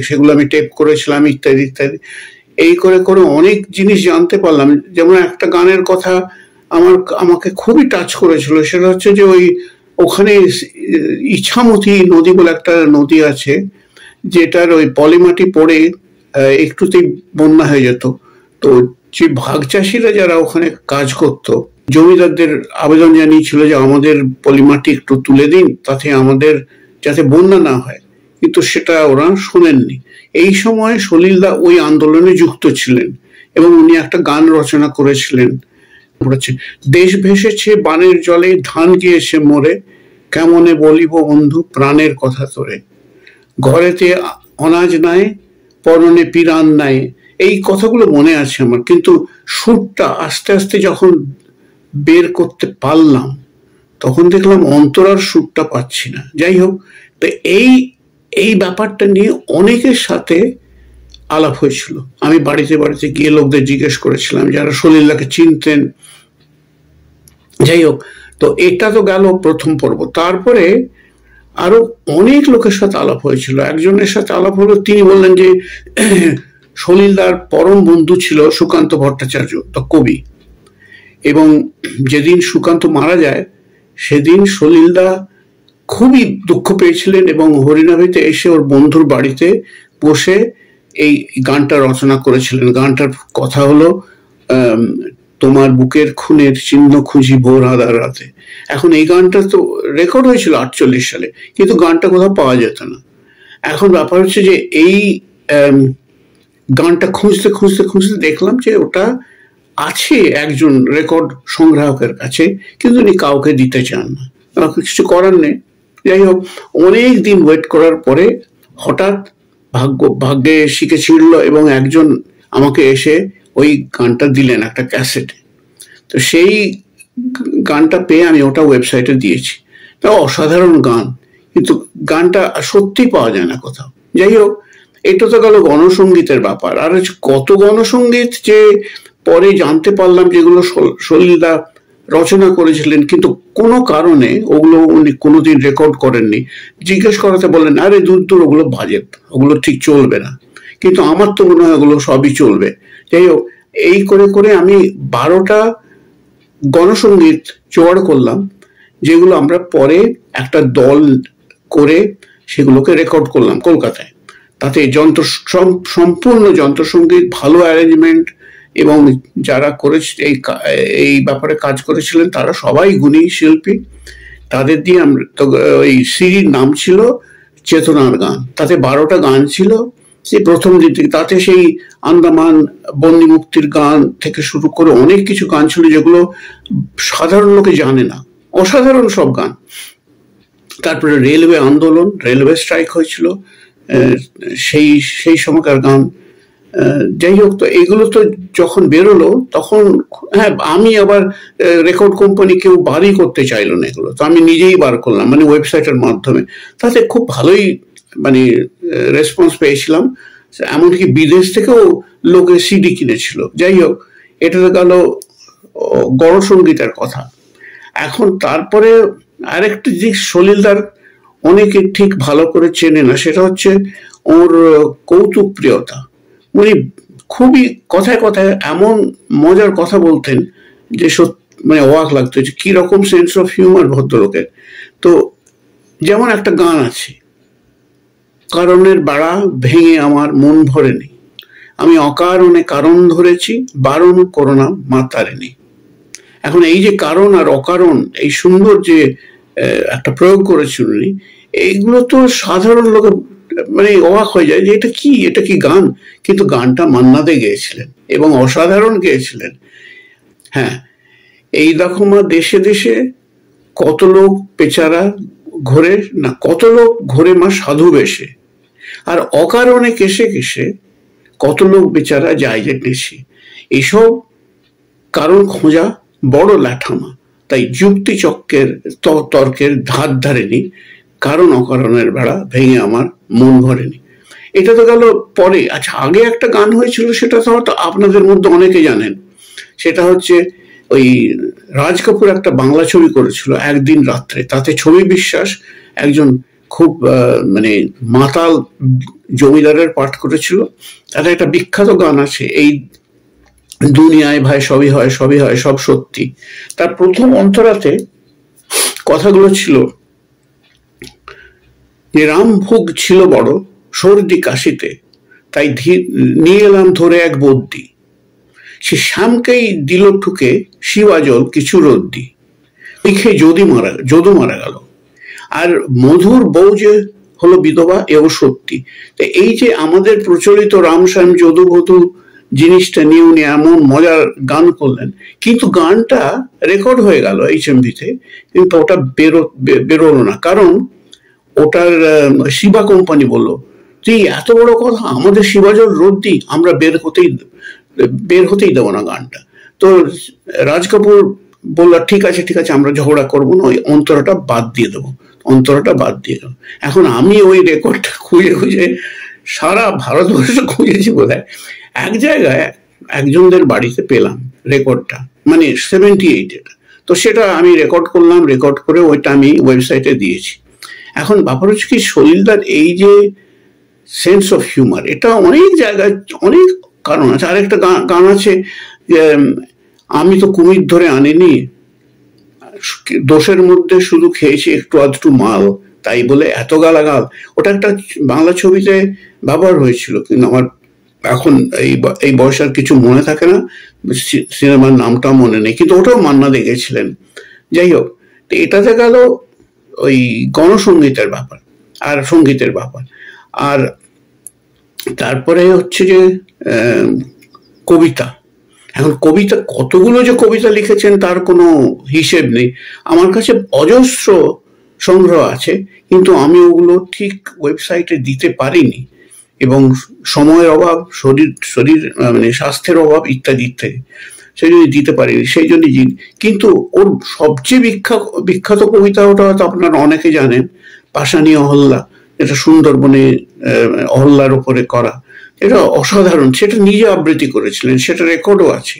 সেগুলো আমি টেপ করেছিলাম ইত্যাদি ইত্যাদি। এই করে করে অনেক জিনিস জানতে পারলাম। যেমন একটা গানের কথা আমাকে খুবই টাচ করেছিল, সেটা হচ্ছে যে ওখানে ইছামতি নদী বলে একটা নদী আছে, যেটার ওই পলিমাটি পড়ে একটুতেই বন্যা হয়ে যেত। তো যে ভাগ চাষিরা যারা ওখানে কাজ করত, জমিদারদের আবেদন জানিয়েছিল যে আমাদের পলিমাটি একটু তুলে দিন, তাতে আমাদের যাতে বন্যা না হয়, কিন্তু সেটা ওরা শোনেননি। এই সময় সলিলদা ওই আন্দোলনে যুক্ত ছিলেন এবং উনি একটা গান রচনা করেছিলেন, দেশ ভেসেছে বানের জলে, ধান গিয়েছে মোরে, কেমনে বলিব বন্ধু প্রাণের কথা তোরে, ঘরেতে অনাজ নাই, পরনে পিরান নাই। এই কথাগুলো মনে আছে আমার, কিন্তু সুরটা আস্তে আস্তে যখন বের করতে পারলাম তখন দেখলাম অন্তরার সুরটা পাচ্ছি না। যাই হোক, তো এই ব্যাপারটা নিয়ে অনেকের সাথে আলাপ হয়েছিল। আমি বাড়িতে বাড়িতে গিয়ে লোকদের জিজ্ঞেস করেছিলাম যারা সলিলদাকে চিনতেন। যাই হোক, তো এটা তো গেল প্রথম পর্ব। তারপরে আরো অনেক লোকের সাথে আলাপ হয়েছিল। একজনের সাথে আলাপ হলো, তিনি বললেন যে সলিলদার পরম বন্ধু ছিল সুকান্ত ভট্টাচার্য, তো কবি, এবং যেদিন সুকান্ত মারা যায় সেদিন সলিলদা খুবই দুঃখ পেয়েছিলেন এবং হরিনাভিতে এসে ওর বন্ধুর বাড়িতে বসে এই গানটা রচনা করেছিলেন। গানটার কথা হলো তোমার বুকের খুনের চিহ্ন খুঁজি ভোর আধার রাতে। এখন এই গানটা তো রেকর্ড হয়েছিল 48 সালে, কিন্তু গানটা কোথাও পাওয়া যেত না। এখন ব্যাপার হচ্ছে যে এই গানটা খুঁজতে খুঁজতে খুঁজতে দেখলাম যে ওটা আছে একজন রেকর্ড সংগ্রাহকের কাছে, কিন্তু উনি কাউকে দিতে চান না, কিছু করার নেই। যাই হোক, অনেক দিন ওয়েট করার পরে হঠাৎ ভাগ্যে শিখে ছিড়ল এবং একজন আমাকে এসে ওই গানটা দিলেন একটা ক্যাসেটে। তো সেই গানটা পেয়ে আমি ওটা ওয়েবসাইটে দিয়েছি। তা অসাধারণ গান, কিন্তু গানটা সত্যি পাওয়া যায় না কোথাও। যাই হোক, এটা তো গেল গণসঙ্গীতের ব্যাপার। আর কত গণসঙ্গীত যে পরে জানতে পারলাম যেগুলো সলিলদা রচনা করেছিলেন, কিন্তু কোনো কারণে ওগুলো উনি কোনোদিন রেকর্ড করেননি। জিজ্ঞেস করাতে বললেন আরে দূর দূর ওগুলো বাজে, ওগুলো ঠিক চলবে না, কিন্তু আমার তো মনে হয় ওগুলো সবই চলবে। যাই হোক, এই করে করে আমি 12টা গণসঙ্গীত জোগাড় করলাম, যেগুলো আমরা পরে একটা দল করে সেগুলোকে রেকর্ড করলাম কলকাতায়। তাতে সম্পূর্ণ যন্ত্রসঙ্গীত, ভালো অ্যারেঞ্জমেন্ট, এবং যারা করেছে এই ব্যাপারে কাজ করেছিলেন তারা সবাই গুণী শিল্পী। তাদের দিয়ে আমরা তো ওই সিরির নাম ছিল চেতনার গান। তাতে 12টা গান ছিল। সেই প্রথম দিক থেকে তাতে সেই আন্দামান বন্দি মুক্তির গান থেকে শুরু করে অনেক কিছু গান ছিল যেগুলো সাধারণ লোকে জানে না, অসাধারণ সব গান। তারপরে রেলওয়ে আন্দোলন, রেলওয়ে স্ট্রাইক হয়েছিল, সেই সময়কার গান। যাই হোক, তো এগুলো তো যখন বেরোলো তখন হ্যাঁ আমি আবার রেকর্ড কোম্পানি কেউ বারই করতে চাইলো না এগুলো, তো আমি নিজেই বার করলাম, মানে ওয়েবসাইটের মাধ্যমে। তাতে খুব ভালোই মানে রেসপন্স পেয়েছিলাম, এমনকি বিদেশ থেকেও লোকে সিডি কিনেছিল। যাই হোক, এটা তো গেল গণসঙ্গীতের কথা। এখন তারপরে আরেকটা দিক সলিলদার অনেকে ঠিক ভালো করে চেনে না, সেটা হচ্ছে ওর কৌতুক প্রিয়তা। উনি খুবই কথায় কথায় এমন মজার কথা বলতেন যে মানে অবাক লাগতো যে কিরকম সেন্স অফ হিউমার ভদ্রলোকের। তো যেমন একটা গান আছে, কারণের বাড়া ভেঙে আমার মন ভরেনি, আমি অকারণে কারণ ধরেছি, বারণ করোনা মাতারেনি। এখন এই যে কারণ আর অকারণ, এই সুন্দর যে একটা প্রয়োগ করেছিল উনি, এইগুলো তো সাধারণ লোক মানে অবাক হয়ে যায় যে এটা কি গান, কিন্তু গানটা মান্না দে গেয়েছিলেন এবং অসাধারণ গেয়েছিলেন। হ্যাঁ, এই দেখো মা দেশে দেশে কত লোক বেচারা ঘোরে না, কত লোক ঘোরে মা সাধু বেশে, আর অকারণে কেসে কেসে কত লোক বেচারা যায় যে নেশে। এইসব কারণ খোঁজা বড় ল্যাঠামা, তাই যুক্তি চক্রের তর্কের ধার ধারেনি, কারণ অকারণের বেড়া ভেঙে আমার মন ভরেনি। এটা তো গেল পরে। আচ্ছা, আগে একটা গান হয়েছিল, সেটা তো হয়তো আপনাদের মধ্যে অনেকে জানেন। সেটা হচ্ছে ওই রাজ কাপুর একটা বাংলা ছবি করেছিল একদিন রাত্রে, তাতে ছবি বিশ্বাস একজন খুব মানে মাতাল জমিদারের পাঠ করেছিল। তাতে একটা বিখ্যাত গান আছে, এই দুনিয়ায় ভাই সবই হয় সবই হয় সব সত্যি। তার প্রথম অন্তরাতে কথাগুলো ছিল যে রাম ভোগ ছিল বড় সর্দি কাশিতে, তাই নিয়ে এলাম ধরে এক বদ্যি, সে শ্যামকেই দিল ঠুকে শিবাজল কিছু রদ্দি, লিখে যদু মারা গেল, আর মধুর বউ যে হলো বিধবা, এও সত্যি। তো এই যে আমাদের প্রচলিত রাম শ্যাম যদু বধূ জিনিসটা নিয়ে উনি এমন মজার গান করলেন, কিন্তু গানটা রেকর্ড হয়ে গেল HMV-তে, কিন্তু ওটা বেরোলো না, কারণ ওটার শিবা কোম্পানি বললো তুই এত বড় কথা, আমাদের শিবাজল রদ্দি, আমরা বের হতেই দেবো না গানটা। তো রাজ কাপুর বলল ঠিক আছে আমরা ঝগড়া করবো না, ওই অন্তরাটা বাদ দিয়ে দেবো। এখন আমি ওই রেকর্ডটা খুঁজে সারা ভারতবর্ষ খুঁজেছি, বোধহয় এক জায়গায় একজনদের বাড়িতে পেলাম রেকর্ডটা, মানে 78 এটা। তো সেটা আমি রেকর্ড করলাম, রেকর্ড করে ওইটা আমি ওয়েবসাইটে দিয়েছি। এখন ব্যাপার হচ্ছে কি, সলিলদার এই যে সেন্স অফ হিউমার, এটা অনেক জায়গায় অনেক কারণ আছে। আরেকটা গান আছে যে আমি তো কুমির ধরে আনিনি, দোষের মধ্যে শুধু খেয়েছি একটু আধটু মাল, তাই বলে এত গালাগাল। ওটা একটা বাংলা ছবিতে ব্যবহার হয়েছিল, কিন্তু আমার এখন এই বয়স আর কিছু মনে থাকে না, সিনেমার নামটা মনে নেই, কিন্তু ওটাও মান্না দে গেছিলেন। যাই হোক, এটাতে গেল ওই গণসঙ্গীতের ব্যাপার আর সঙ্গীতের ব্যাপার। আর তারপরে হচ্ছে যে কবিতা। এখন কবিতা, কতগুলো যে কবিতা লিখেছেন তার কোনো হিসেব নেই। আমার কাছে অজস্র সংগ্রহ আছে, কিন্তু আমি ওগুলো ঠিক ওয়েবসাইটে দিতে পারিনি, এবং সময়ের অভাব, শরীর মানে স্বাস্থ্যের অভাব ইত্যাদি ইত্যাদি, সেই জন্য দিতে পারিনি। সেই জন্য কিন্তু ওর সবচেয়ে বিখ্যাত কবিতা, ওটা হয়তো আপনারা অনেকে জানেন, পাষাণী অহল্যা, এটা সুন্দরবনে অহল্যার উপরে করা, এটা অসাধারণ। সেটা নিজে আবৃত্তি করেছিলেন, সেটা রেকর্ডও আছে।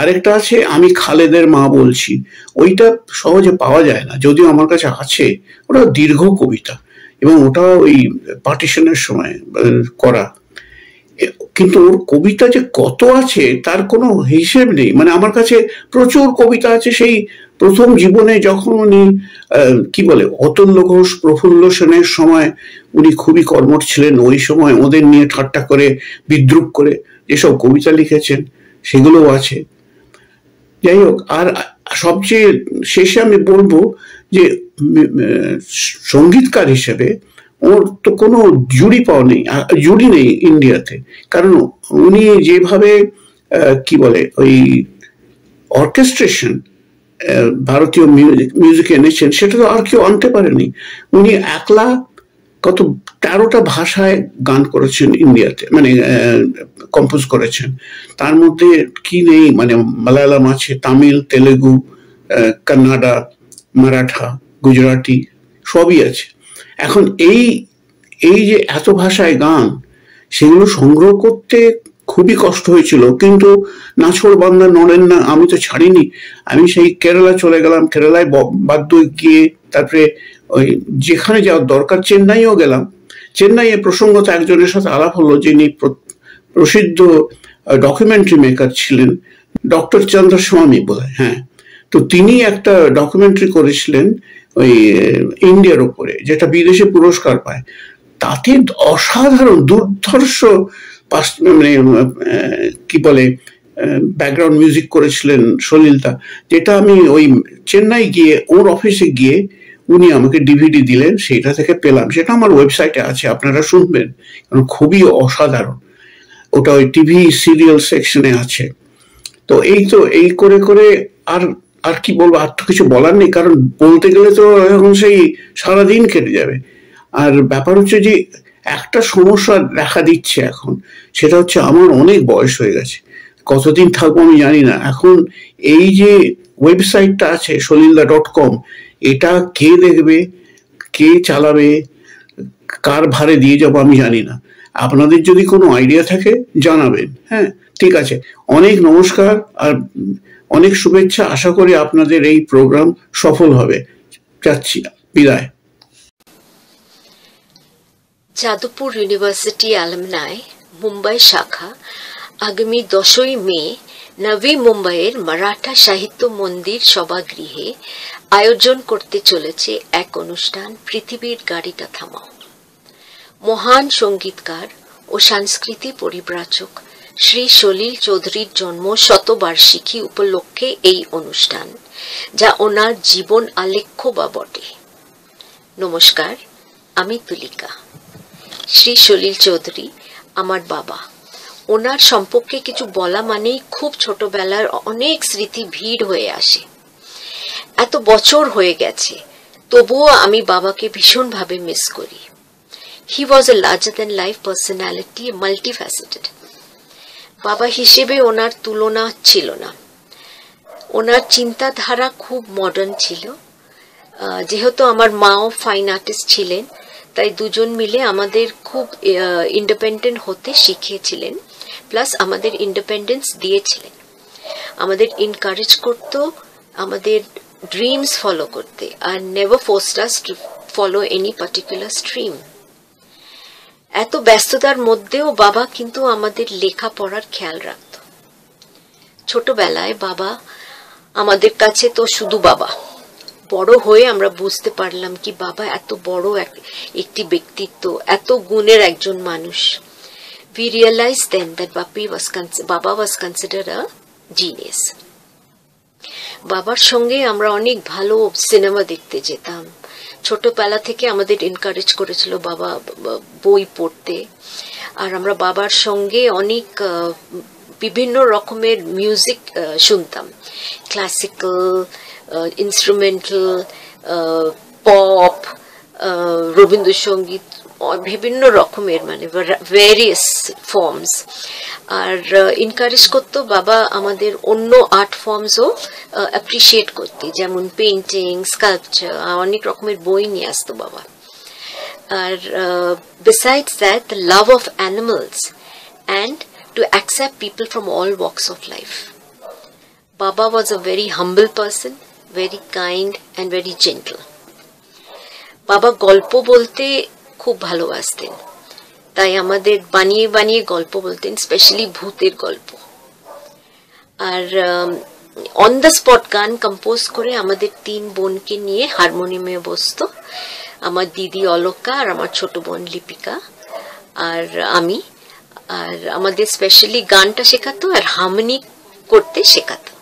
আরেকটা আছে আমি খালেদের মা বলছি, ওইটা সহজে পাওয়া যায় না, যদিও আমার কাছে আছে। ওটা দীর্ঘ কবিতা এবং ওটা ওই পার্টিশনের সময় করা, কিন্তু ওর কবিতা যে কত আছে তার কোনো হিসেব নেই। মানে আমার কাছে প্রচুর কবিতা আছে সেই প্রথম জীবনে, যখন উনি কি বলে অতুল্য ঘোষ, প্রফুল্ল সেনের সময় উনি খুবই কর্মঠ ছিলেন, ওই সময় ওদের নিয়ে ঠাট্টা করে বিদ্রুপ করে যেসব কবিতা লিখেছেন সেগুলোও আছে। যাই হোক, আর সবচেয়ে শেষে আমি বলবো যে সঙ্গীতকার হিসেবে ওর তো কোনো জুড়ি নেই ইন্ডিয়াতে, কারণ উনি যেভাবে কি বলে ওই অর্কেস্ট্রেশন ভারতীয় মিউজিক এনেছেন, সেটা তো আর কেউ আনতে পারেনি। উনি একলা কত 13টা ভাষায় গান করেছেন ইন্ডিয়াতে, মানে কম্পোজ করেছেন। তার মধ্যে কি নেই, মানে মালায়ালাম আছে, তামিল, তেলেগু, কান্নাডা, মারাঠা, গুজরাটি সবই আছে। এখন এই যে এত ভাষায় গান, সেগুলো সংগ্রহ করতে খুবই কষ্ট হয়েছিল, কিন্তু নাছোড় বান্দা নড়েন না, আমি তো ছাড়িনি। আমি সেই কেরালা চলে গেলাম, কেরালায় বাধ্য গিয়ে তারপরে ওই যেখানে যাওয়ার দরকার চেন্নাইও গেলাম। চেন্নাইয়ে প্রসঙ্গত একজনের সাথে আলাপ হলো, যিনি প্রসিদ্ধ ডকুমেন্টারি মেকার ছিলেন, ডক্টর চন্দ্রস্বামী বোধহয়, হ্যাঁ। তো তিনি একটা ডকুমেন্টারি করেছিলেন ওই ইন্ডিয়ার উপরে, যেটা বিদেশে পুরস্কার পায়। তাতে অসাধারণ দুর্ধর্ষ মানে কি বলে ব্যাকগ্রাউন্ড মিউজিক করেছিলেন সলিলদা, যেটা আমি ওই চেন্নাই গিয়ে ওর অফিসে গিয়ে উনি আমাকে ডিভিডি দিলেন, সেটা থেকে পেলাম। সেটা আমার ওয়েবসাইটে আছে, আপনারা শুনবেন, কারণ খুবই অসাধারণ। ওটা ওই টিভি সিরিয়াল সেকশনে আছে। তো এই করে করে আর কি বলবো, আর তো কিছু বলার নেই, কারণ বলতে গেলে তো এখন সেই সারাদিন কেটে যাবে। আর ব্যাপার হচ্ছে যে একটা সমস্যা দেখা দিচ্ছে এখন, সেটা হচ্ছে আমার অনেক বয়স হয়ে গেছে, কতদিন থাকবো আমি জানি না। এখন এই যে ওয়েবসাইটটা আছে solilda.com, এটা কে দেখবে, কে চালাবে, কার ভারে দিয়ে যাবো আমি জানি না। আপনাদের যদি কোনো আইডিয়া থাকে জানাবেন। হ্যাঁ, ঠিক আছে, অনেক নমস্কার আর অনেক শুভেচ্ছা। আশা করি আপনাদের এই প্রোগ্রাম সফল হবে। যাচ্ছি, বিদায়। যাদবপুর ইউনিভার্সিটি অ্যালুমনাই মুম্বাই শাখা আগামী 10ই মে নবী মুম্বাইয়ের মারাঠা সাহিত্য মন্দির সভাগৃহে আয়োজন করতে চলেছে এক অনুষ্ঠান, পৃথিবীর গাড়িটা থামাও। মহান সঙ্গীতকার ও সংস্কৃতি পরিব্রাজক শ্রী সলিল চৌধুরীর জন্ম শতবার্ষিকী উপলক্ষে এই অনুষ্ঠান, যা ওনার জীবন আলেখ্য বা বটে। নমস্কার, আমি তুলিকা। শ্রী সলিল চৌধুরী আমার বাবা। ওনার সম্পর্কে কিছু বলা মানেই খুব ছোটবেলার অনেক স্মৃতি ভিড় হয়ে আসে। এত বছর হয়ে গেছে, তবুও আমি বাবাকে ভীষণভাবে মিস করি। He was a larger than life personality, multifaceted. বাবা হিসেবে ওনার তুলনা ছিল না। ওনার চিন্তাধারা খুব মডার্ন ছিল। যেহেতু আমার মাও ফাইন আর্টিস্ট ছিলেন, তাই দুজন মিলে আমাদের খুব ইন্ডিপেন্ডেন্ট হতে শিখিয়েছিলেন, প্লাস আমাদের ইন্ডিপেন্ডেন্স দিয়েছিলেন। আমাদের এনকারেজ করত আমাদের ড্রিমস ফলো করতে, আর never forced us to follow any particular stream. এত ব্যস্ততার মধ্যেও বাবা কিন্তু আমাদের লেখাপড়ার খেয়াল রাখত। ছোটবেলায় বাবা আমাদের কাছে তো শুধু বাবা। বড় হয়ে আমরা বুঝতে পারলাম কি বাবা এত বড় একটি ব্যক্তিত্ব, এত গুণের একজন মানুষ। We realized then that Baba was considered a genius. বাবার সঙ্গে আমরা অনেক ভালো সিনেমা দেখতে যেতাম। ছোটবেলা থেকে আমাদের এনকারেজ করেছিল বাবা বই পড়তে, আর আমরা বাবার সঙ্গে অনেক বিভিন্ন রকমের মিউজিক শুনতাম, ক্লাসিক্যাল, ইনস্ট্রুমেন্টাল, পপ, রবীন্দ্রসঙ্গীত, বিভিন্ন রকমের, মানে ভেরিয়াস ফর্মস। আর এনকারেজ করতো বাবা আমাদের অন্য আর্ট ফর্মসও অ্যাপ্রিসিয়েট করতে, যেমন পেইন্টিং, স্কাল্পচার, অনেক রকমের বই নিয়ে আসতো বাবা। আর besides that, the love of animals and to accept people from all walks of life. Baba was a very humble person, very kind and very gentle. বাবা গল্প বলতে খুব ভালোবাসতেন, তাই আমাদের বানিয়ে বানিয়ে গল্প বলতেন, স্পেশালি ভূতের গল্প। আর অন দ্য স্পট গান কম্পোজ করে আমাদের 3 বোনকে নিয়ে হারমোনিয়ামে বসতো, আমার দিদি অলকা আর আমার ছোট বোন লিপিকা আর আমি। আর আমাদের স্পেশালি গানটা শেখাতো আর হারমোনি করতে শেখাতো।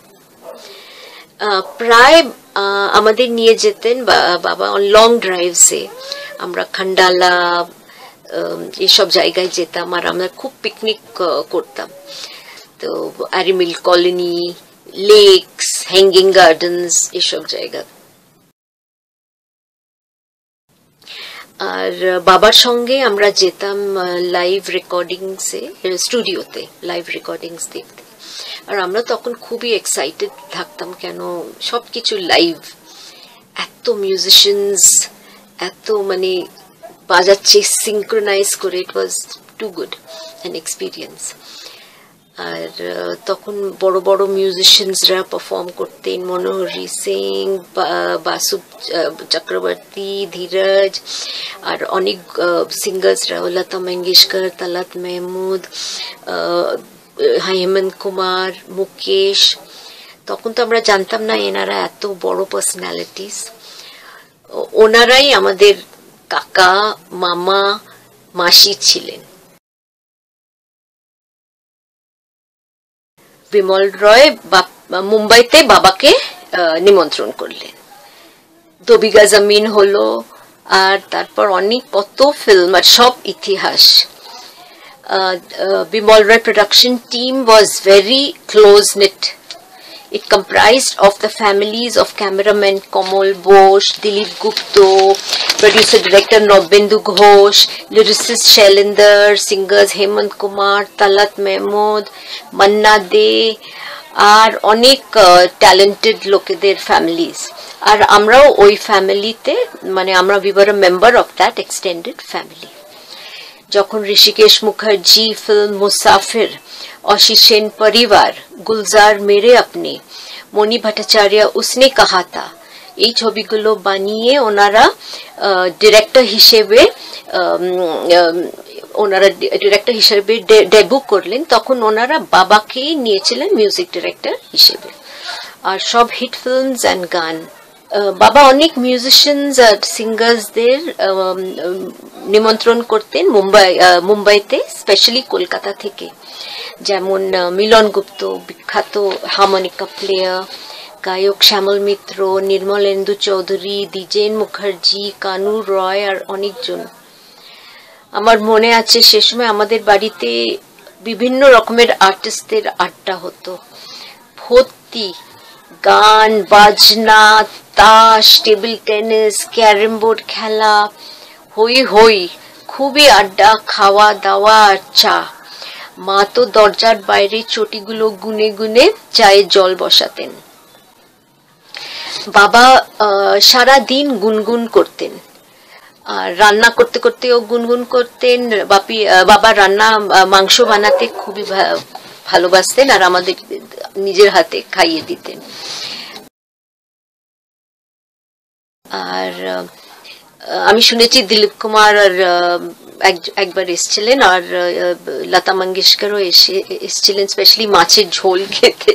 প্রায় আমাদের নিয়ে যেতেন বাবা অন লং ড্রাইভসে। আমরা খান্ডালা এসব জায়গায় যেতাম, আর আমরা খুব পিকনিক করতাম। তো আরিমিল কলোনি, লেকস, হ্যাঙ্গিং গার্ডেন্স, এসব জায়গা। আর বাবার সঙ্গে আমরা যেতাম লাইভ রেকর্ডিংসে, স্টুডিওতে লাইভ রেকর্ডিংস দেখতে। আর আমরা তখন খুবই এক্সাইটেড থাকতাম, কেন সবকিছু লাইভ, এত মিউজিশিয়ানস, এত মানে বাজাচ্ছে সিঙ্ক্রোনাইজ করে। ইট ওয়াজ টু গুড অ্যান এক্সপিরিয়েন্স। আর তখন বড় বড় মিউজিশিয়ানসরা পারফর্ম করতেন, মনোহরি সিং, বাসু চক্রবর্তী, ধীরজ, আর অনেক সিঙ্গার্সরা, লতা মঙ্গেশকর, তালাত মেহমুদ, হেমন্ত কুমার, মুকেশ। তখন তো আমরা জানতাম না এনারা এত বড় পার্সোনালিটিস। ওনারাই আমাদের কাকা, মামা, মাসি ছিলেন। বিমল রয় মুম্বাইতে বাবাকে নিমন্ত্রণ করলেন। দো বিঘা জমিন হলো, আর তারপর অনেক কত ফিল্ম আর সব ইতিহাস। Bimal Roy production team was very close-knit. It comprised of the families of cameraman Kamal Bose, Dilip Gupta, producer-director Nobindu Ghosh, lyricist Shailendra, singers Hemant Kumar, Talat Mahmood, Manna De, আর অনেক talented লোকেদের families. আর আমরাও ওই ফ্যামিলিতে, মানে আমরা we were a member of that extended family. যখন Rishikesh Mukherjee film মুসাফির, অশি সেন পরিবার, গুলজার মেরে আপনি, মণি ভট্টাচার্য উসনে কাহা থা, এই ছবিগুলো বানিয়ে ওনারা ডিরেক্টর হিসেবে ডেবু করলেন। তখন ওনারা বাবাকেই নিয়েছিলেন মিউজিক ডিরেক্টর হিসেবে, আর সব হিট ফিল্মস অ্যান্ড গান। বাবা অনেক মিউজিশিয়ানস আর সিঙ্গার্সদের নিমন্ত্রণ করতেন মুম্বাইতে, স্পেশালি কলকাতা থেকে, যেমন মিলন গুপ্ত, বিখ্যাত হারমোনিকা প্লেয়ার, গায়ক শ্যামল মিত্র, নির্মলেন্দু চৌধুরী, দ্বিজেন মুখার্জি, কানু রয় আর অনেকজন। আমার মনে আছে সে সময় আমাদের বাড়িতে বিভিন্ন রকমের আর্টিস্টদের আড্ডা হতো, ভর্তি গান বাজনা, তাস, টেবিল টেনিস, ক্যারাম বোর্ড খেলা, হই হই, খুবই আড্ডা, খাওয়া দাওয়া আর চা। মা তো দরজার বাইরে চটিগুলো গুনে গুনে চায়ে জল বসাতেন। বাবা সারা দিন গুনগুন করতেন, আর রান্না করতে করতেও গুনগুন করতেন। বাবা রান্না মাংস বানাতে খুবই ভালোবাসতেন, আর আমাদের নিজের হাতে খাইয়ে দিতেন। আর আমি শুনেছি দিলীপ কুমার আর একবার এসেছিলেন, আর লতা মঙ্গেশকরও এসেছিলেন স্পেশালি মাছের ঝোল খেতে।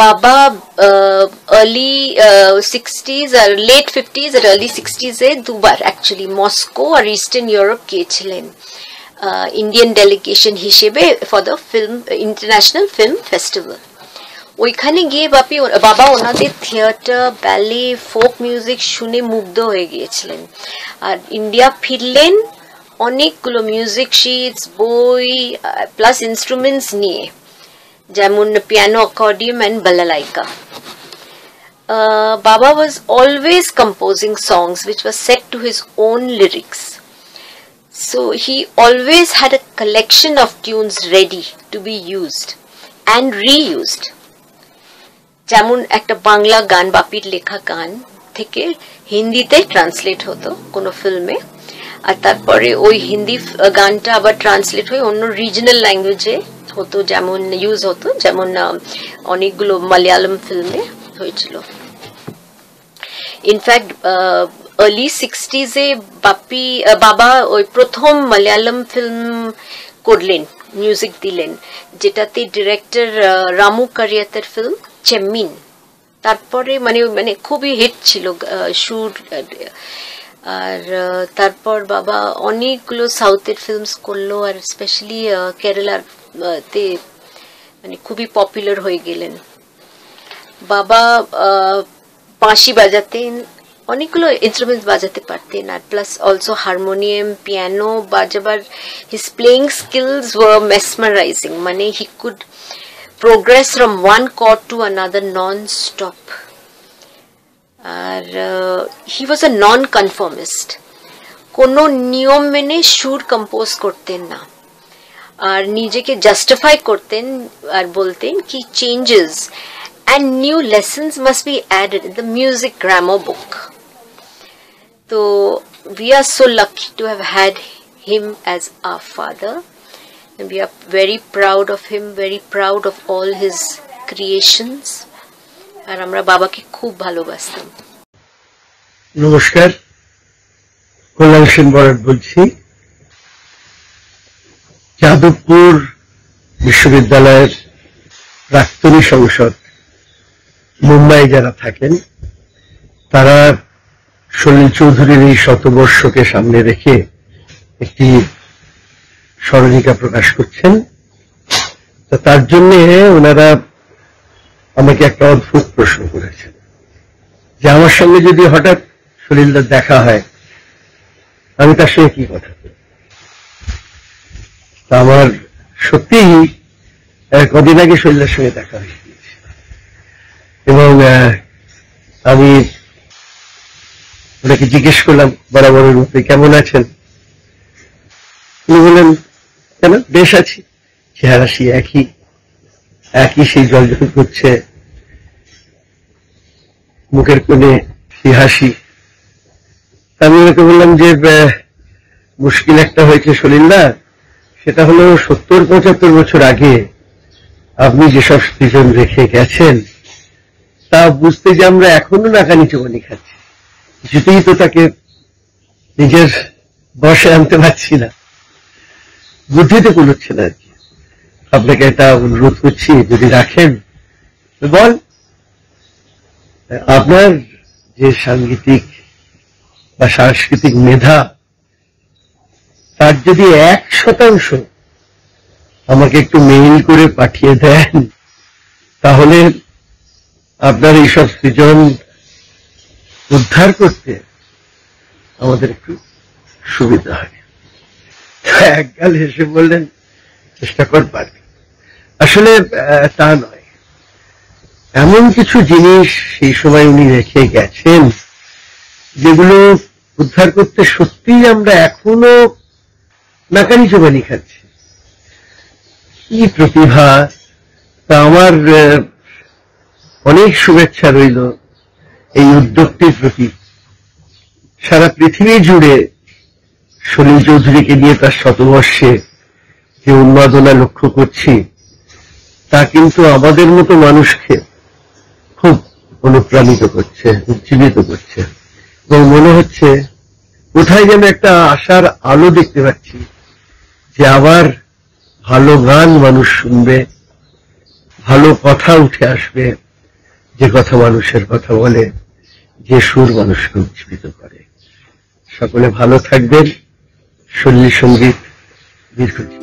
বাবা अर्ली 60s আর लेट 50s আর अर्ली 60s এ দুবার অ্যাকচুয়ালি মস্কো আর ইস্টার্ন ইউরোপ গিয়েছিলেন ইন্ডিয়ান ডেলিগেশন হিসেবে for the film international film festival. ওইখানে গিয়ে বাবা ওনাদের থিয়েটার, ব্যালে, ফোক মিউজিক শুনে মুগ্ধ হয়ে গিয়েছিলেন। আর ইন্ডিয়া ফিরলেন অনেকগুলো মিউজিক শিটস, বই প্লাস ইনস্ট্রুমেন্টস নিয়ে, যেমন piano, accordion and balalaika. Baba was always composing songs which were set to his own lyrics. So he always had a collection of tunes ready to be used and reused. যেমন একটা বাংলা গান, বাপির লেখা গান থেকে হিন্দিতে translate হতো কোনো ফিল্মে, আর তারপরে ওই হিন্দি গানটা আবার ট্রান্সলেট হয়ে অন্য রিজনাল ল্যাঙ্গুয়েজে হতো, যেমন ইউজ হতো, যেমন অনেকগুলো মালয়ালম ফিল্মে হয়েছিল। ইনফ্যাক্ট अर्ली 60s এ বাবা ওই প্রথম মালয়ালম ফিল্ম করলেন, মিউজিক দিলেন, যেটাতে ডিরেক্টর রামু কারিয়াতের ফিল্ম চেম্মিন। তারপরে মানে খুবই হিট ছিল সুর। আর তারপর বাবা অনেকগুলো সাউথের ফিল্মস করলো, আর স্পেশালি কেরালার তে মানে খুবই পপুলার হয়ে গেলেন। বাবা বাঁশি বাজাতেন, অনেকগুলো ইনস্ট্রুমেন্টস বাজাতে পারতেন, আর প্লাস অলসো হারমোনিয়াম, পিয়ানো বাজাবার। His playing skills were mesmerizing, মানে he could progress from one chord to another non stop. আর he was a non conformist, কোনো নিয়ম মেনে সুর কম্পোজ করতেন না, আর নিজেকে জাস্টিফাই করতেন আর বলতেন কি changes and new lessons must be added in the music grammar book. So we are so lucky to have had him as our father, and we are very proud of him, very proud of all his creations. আর আমরা বাবাকে খুব ভালোবাসতাম। নমস্কার, কল্যাণ সেন বরাট বলছি। যাদবপুর বিশ্ববিদ্যালয়ের প্রাক্তনী সংসদ মুম্বাই যারা থাকেন তারা সলিল চৌধুরীর এই শতবর্ষকে সামনে রেখে একটি স্মরণিকা প্রকাশ করছেন। তো তার জন্য ওনারা আমাকে একটা অদ্ভুত প্রশ্ন করেছেন যে আমার সঙ্গে যদি হঠাৎ সলিলদার দেখা হয় আমি তার সঙ্গে কি কথা বলব। আমার সত্যিই কদিন আগে সলিলদার সঙ্গে দেখা হয়ে গিয়েছে এবং আমি ওনাকে জিজ্ঞেস করলাম বরাবরের মতো কেমন আছেন। উনি বললেন কেন, বেশ আছি। চেহারা সেই একই সেই জলজল করছে, মুখের কোণে সেই হাসি। আমি ওনাকে বললাম যে মুশকিল একটা হয়েছে সলিলদা, সেটা হলো 70-75 বছর আগে আপনি যেসব সৃজন রেখে গেছেন তা বুঝতে যে আমরা এখনো নাকানি চোবানি খাচ্ছি, কিছুতেই তো তাকে নিজের বশে আনতে পারছি না, বুদ্ধিতে কুলোচ্ছে না আর কি। আপনাকে এটা অনুরোধ করছি যদি রাখেন। বল, আপনার যে সাংগীতিক বা সাংস্কৃতিক মেধা তার যদি 1% আমাকে একটু মেইল করে পাঠিয়ে দেন তাহলে আপনার এইসব সৃজন উদ্ধার করতে আমাদের একটু সুবিধা হয়। একগাল হেসে বললেন চেষ্টা কর পারবি। আসলে তা নয়, এমন কিছু জিনিস সেই সময় উনি রেখে গেছেন যেগুলো উদ্ধার করতে সত্যিই আমরা এখনো নাকানি চোবানি খাচ্ছি। কি প্রতিভা! তা আমার অনেক শুভেচ্ছা রইল এই উদ্যোগটির প্রতি। সারা পৃথিবী জুড়ে সলিল চৌধুরীকে নিয়ে তার শতবর্ষে যে উন্মাদনা লক্ষ্য করছি তা কিন্তু আমাদের মতো মানুষকে খুব অনুপ্রাণিত করছে, উজ্জীবিত করছে এবং মনে হচ্ছে কোথায় যেন একটা আশার আলো দেখতে পাচ্ছি যে আবার ভালো গান মানুষ শুনবে, ভালো কথা উঠে আসবে, যে কথা মানুষের কথা বলে, যে সুর মানুষকে উজ্জীবিত করে। সকলে ভালো থাকবেন। সলিল সঙ্গীত দীর্ঘজীবী।